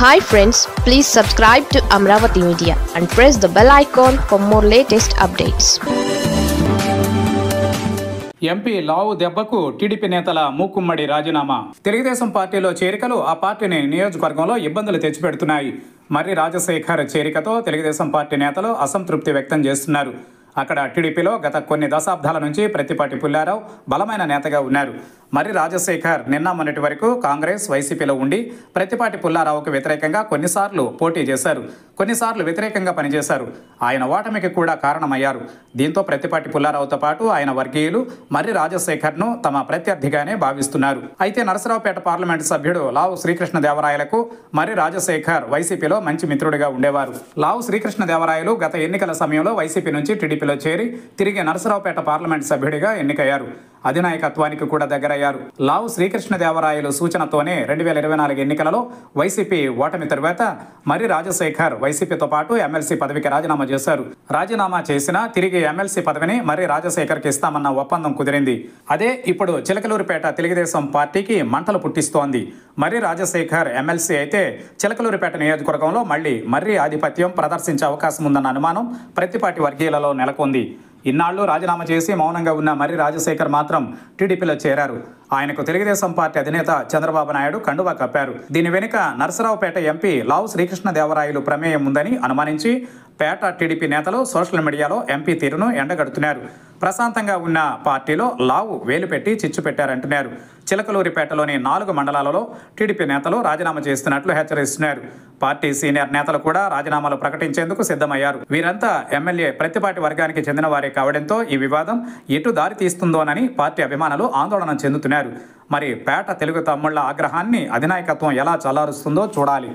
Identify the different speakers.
Speaker 1: Hi friends, please subscribe to Amravati Media and press the bell icon for more latest updates.
Speaker 2: MP Lavu దెబ్బకు TDP నేతల మూకుమ్మడి రాజీనామా. తెలుగుదేశం పార్టీలో చేరికలు ఆ పార్టీని నియోజకవర్గంలో ఇబ్బందులు తెచ్చిపెడుతున్నాయి. మర్రి రాజశేఖర్ చేరికతో తెలుగుదేశం పార్టీ నేతలు అసంతృప్తి వ్యక్తం చేస్తున్నారు. అక్కడ టీడీపీలో గత కొన్ని దశాబ్దాల నుంచి ప్రత్తిపాటి పుల్లారావు బలమైన నేతగా ఉన్నారు. మర్రి రాజశేఖర్ నిన్న మొన్నటి వరకు కాంగ్రెస్ వైసీపీలో ఉండి ప్రత్తిపాటి పుల్లారావుకు వ్యతిరేకంగా కొన్నిసార్లు పోటీ చేశారు, కొన్నిసార్లు వ్యతిరేకంగా పనిచేశారు. ఆయన ఓటమికి కూడా కారణమయ్యారు. దీంతో ప్రత్తిపాటి పుల్లారావుతో పాటు ఆయన వర్గీయులు మర్రి రాజశేఖర్ను తమ ప్రత్యర్థిగానే భావిస్తున్నారు. అయితే నరసరావుపేట పార్లమెంటు సభ్యుడు లావు శ్రీకృష్ణదేవరాయలకు మర్రి రాజశేఖర్ వైసీపీలో మంచి మిత్రుడిగా ఉండేవారు. లావు శ్రీకృష్ణదేవరాయలు గత ఎన్నికల సమయంలో వైసీపీ నుంచి టీడీపీలో చేరి తిరిగి నరసరావుపేట పార్లమెంటు సభ్యుడిగా ఎన్నికయ్యారు. అధినాయకత్వానికి కూడా దగ్గరయ్యారు. లావు శ్రీకృష్ణదేవరాయలు సూచనతోనే 2024 ఎన్నికలలో వైసీపీ ఓటమి తరువాత మర్రి రాజశేఖర్ వైసీపీతో పాటు ఎమ్మెల్సీ పదవికి రాజీనామా చేశారు. రాజీనామా చేసినా తిరిగి ఎమ్మెల్సీ పదవిని మర్రి రాజశేఖర్కి ఇస్తామన్న ఒప్పందం కుదిరింది. అదే ఇప్పుడు చిలకలూరిపేట తెలుగుదేశం పార్టీకి మంటలు పుట్టిస్తోంది. మర్రి రాజశేఖర్ ఎమ్మెల్సీ అయితే చిలకలూరిపేట నియోజకవర్గంలో మళ్లీ మర్రి ఆధిపత్యం ప్రదర్శించే అవకాశం ఉందన్న అనుమానం ప్రత్తిపాటి వర్గీయులలో నెలకొంది. ఇన్నాళ్లు రాజీనామా చేసి మౌనంగా ఉన్న మర్రి రాజశేఖర్ మాత్రం టీడీపీలో చేరారు. ఆయనకు తెలుగుదేశం పార్టీ అధినేత చంద్రబాబు నాయుడు కండువా కప్పారు. దీని వెనుక నరసరావుపేట ఎంపీ లావు శ్రీకృష్ణదేవరాయలు ప్రమేయం ఉందని అనుమానించి పేట టీడీపీ నేతలు సోషల్ మీడియాలో ఎంపీ తీరును ఎండగడుతున్నారు. ప్రశాంతంగా ఉన్న పార్టీలో లావు వేలు పెట్టి చిచ్చు పెట్టారంటున్నారు. చిలకలూరిపేటలోని 4 మండలాలలో టీడీపీ నేతలు రాజీనామా చేస్తున్నట్లు హెచ్చరిస్తున్నారు. పార్టీ సీనియర్ నేతలు కూడా రాజీనామాలు ప్రకటించేందుకు సిద్ధమయ్యారు. వీరంతా ఎమ్మెల్యే ప్రత్తిపాటి వర్గానికి చెందిన వారే కావడంతో ఈ వివాదం ఎటు దారి తీస్తుందోనని పార్టీ అభిమానులు ఆందోళన చెందుతున్నారు. మరి పేట తెలుగు తమ్ముళ్ల ఆగ్రహాన్ని అధినాయకత్వం ఎలా చల్లారుస్తుందో చూడాలి.